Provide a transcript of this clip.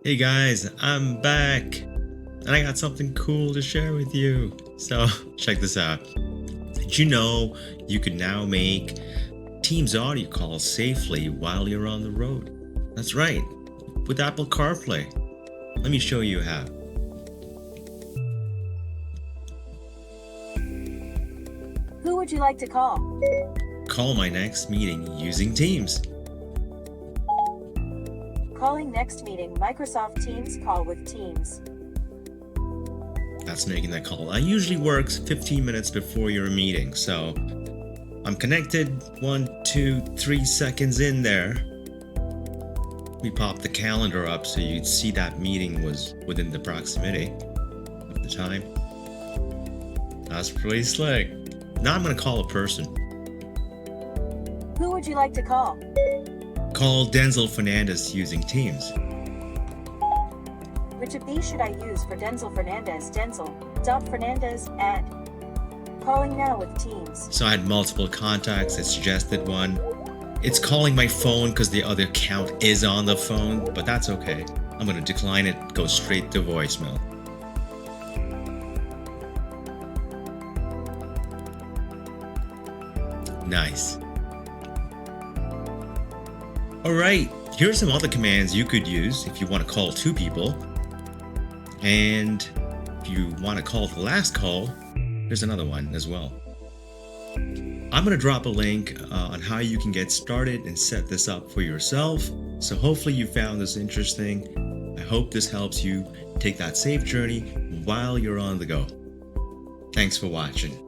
Hey guys, I'm back and I got something cool to share with you. So, check this out. Did you know you can now make Teams audio calls safely while you're on the road? That's right, with Apple CarPlay. Let me show you how. Who would you like to call? Call my next meeting using Teams. Calling next meeting Microsoft Teams call with Teams. That's making that call. That usually works 15 minutes before your meeting, so I'm connected 1, 2, 3 seconds in there. We popped the calendar up so you'd see that meeting was within the proximity of the time. That's pretty slick. Now I'm gonna call a person. Who would you like to call? Call Denzel Fernandez using Teams. Which of these should I use for Denzel Fernandez? Denzel.Fernandez at calling now with Teams. So I had multiple contacts. I suggested one. It's calling my phone because the other account is on the phone, but that's okay. I'm gonna decline it, go straight to voicemail. Nice. Alright, here's some other commands you could use if you want to call two people. And if you want to call the last call, there's another one as well. I'm going to drop a link on how you can get started and set this up for yourself. So hopefully you found this interesting. I hope this helps you take that safe journey while you're on the go. Thanks for watching.